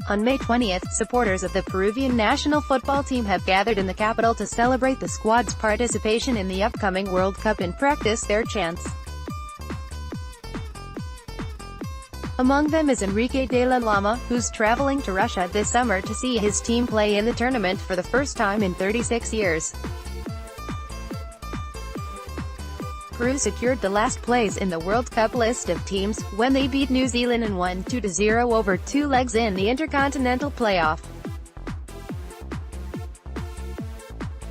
On May 20th, supporters of the Peruvian national football team have gathered in the capital to celebrate the squad's participation in the upcoming World Cup and practice their chants. Among them is Enrique de la Lama, who's traveling to Russia this summer to see his team play in the tournament for the first time in 36 years. Peru secured the last place in the World Cup list of teams, when they beat New Zealand and won 2-0 over 2 legs in the intercontinental playoff.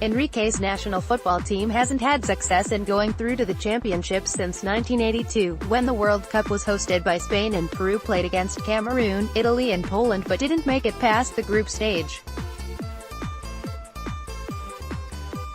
Enrique's national football team hasn't had success in going through to the championship since 1982, when the World Cup was hosted by Spain and Peru played against Cameroon, Italy and Poland but didn't make it past the group stage.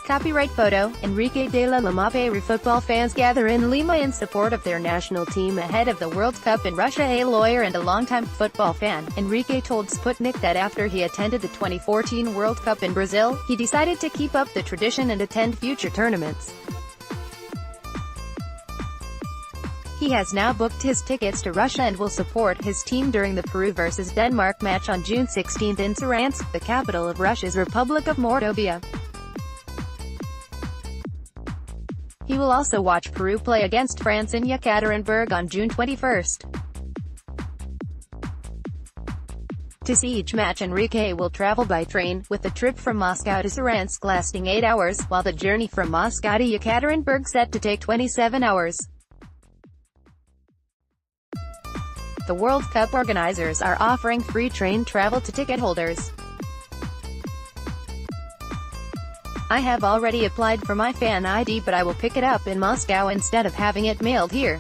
Copyright photo, Enrique de la Lama. Peru football fans gather in Lima in support of their national team ahead of the World Cup in Russia. A lawyer and a longtime football fan, Enrique told Sputnik that after he attended the 2014 World Cup in Brazil, he decided to keep up the tradition and attend future tournaments. He has now booked his tickets to Russia and will support his team during the Peru vs Denmark match on June 16 in Saransk, the capital of Russia's Republic of Mordovia. He will also watch Peru play against France in Yekaterinburg on June 21. To see each match, Enrique will travel by train, with the trip from Moscow to Saransk lasting 8 hours, while the journey from Moscow to Yekaterinburg set to take 27 hours. The World Cup organizers are offering free train travel to ticket holders. I have already applied for my fan ID, but I will pick it up in Moscow instead of having it mailed here.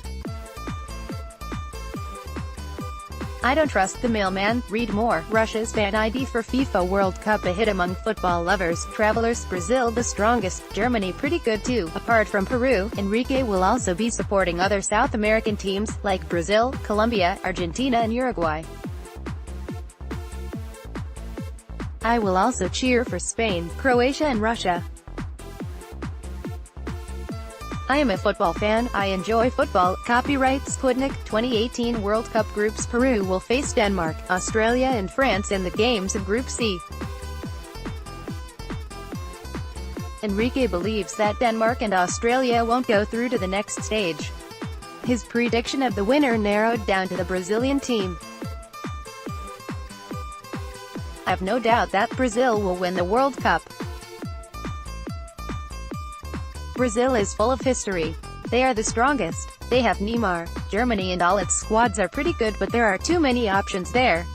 I don't trust the mailman. Read more. Russia's fan ID for FIFA World Cup, a hit among football lovers. Travelers. Brazil the strongest. Germany pretty good too. Apart from Peru, Enrique will also be supporting other South American teams, like Brazil, Colombia, Argentina and Uruguay. I will also cheer for Spain, Croatia and Russia. I am a football fan, I enjoy football. Copyright Sputnik. 2018 World Cup groups. Peru will face Denmark, Australia and France in the games of Group C. Enrique believes that Denmark and Australia won't go through to the next stage. His prediction of the winner narrowed down to the Brazilian team. I have no doubt that Brazil will win the World Cup. Brazil is full of history. They are the strongest. They have Neymar. Germany and all its squads are pretty good, but there are too many options there.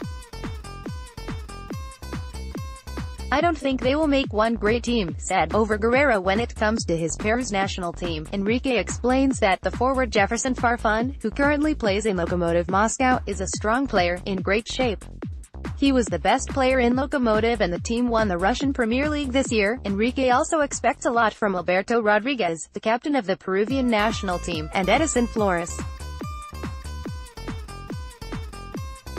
I don't think they will make one great team, said over Guerrero. When it comes to his Peru's national team, Enrique explains that the forward Jefferson Farfan, who currently plays in Lokomotiv Moscow, is a strong player, in great shape. He was the best player in Lokomotiv and the team won the Russian Premier League this year. Enrique also expects a lot from Alberto Rodriguez, the captain of the Peruvian national team, and Edison Flores.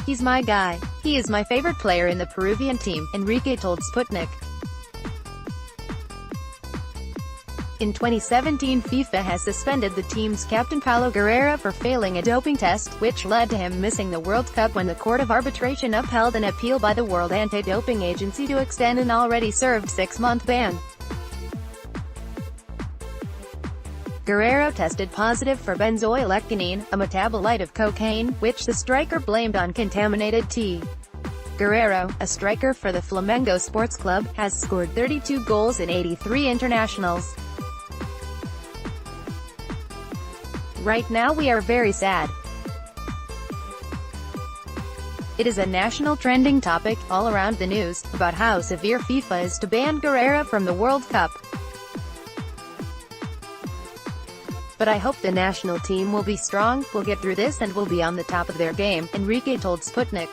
He's my guy. He is my favorite player in the Peruvian team, Enrique told Sputnik. In 2017, FIFA has suspended the team's captain Paulo Guerrero for failing a doping test, which led to him missing the World Cup when the Court of Arbitration upheld an appeal by the World Anti-Doping Agency to extend an already served 6-month ban. Guerrero tested positive for benzoylecgonine, a metabolite of cocaine, which the striker blamed on contaminated tea. Guerrero, a striker for the Flamengo Sports Club, has scored 32 goals in 83 internationals. Right now we are very sad. It is a national trending topic, all around the news, about how severe FIFA is to ban Guerrero from the World Cup. But I hope the national team will be strong, will get through this and will be on the top of their game, Enrique told Sputnik.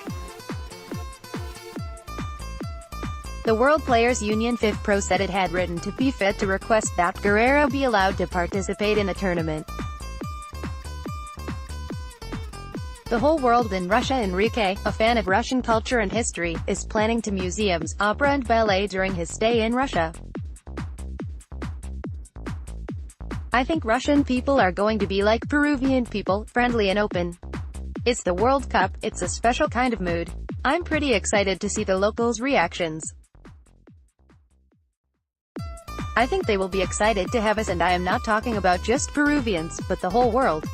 The World Players Union FIFPro said it had written to FIFA to request that Guerrero be allowed to participate in the tournament. The whole world in Russia. Enrique, a fan of Russian culture and history, is planning to museums, opera and ballet during his stay in Russia. I think Russian people are going to be like Peruvian people, friendly and open. It's the World Cup, it's a special kind of mood. I'm pretty excited to see the locals' reactions. I think they will be excited to have us, and I am not talking about just Peruvians, but the whole world.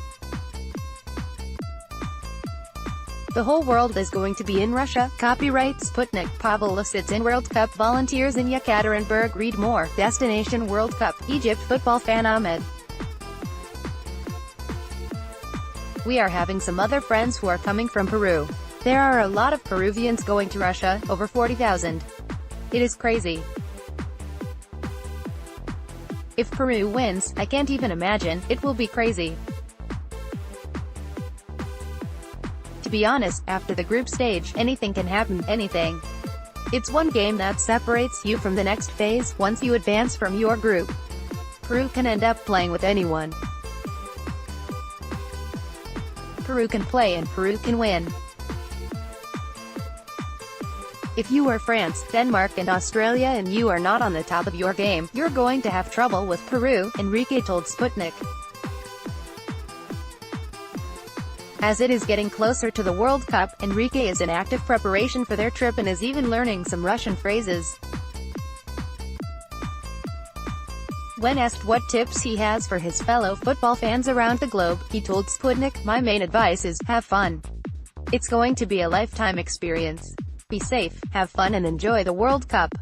The whole world is going to be in Russia. Copyright Sputnik. Pavel Lasitsin. World Cup volunteers in Yekaterinburg. Read more. Destination World Cup. Egypt football fan Ahmed. We are having some other friends who are coming from Peru. There are a lot of Peruvians going to Russia, over 40,000. It is crazy. If Peru wins, I can't even imagine, it will be crazy. To be honest, after the group stage, anything can happen, anything. It's one game that separates you from the next phase. Once you advance from your group, Peru can end up playing with anyone. Peru can play and Peru can win. If you are France, Denmark and Australia and you are not on the top of your game, you're going to have trouble with Peru, Enrique told Sputnik. As it is getting closer to the World Cup, Enrique is in active preparation for their trip and is even learning some Russian phrases. When asked what tips he has for his fellow football fans around the globe, he told Sputnik, "My main advice is, have fun. It's going to be a lifetime experience. Be safe, have fun and enjoy the World Cup."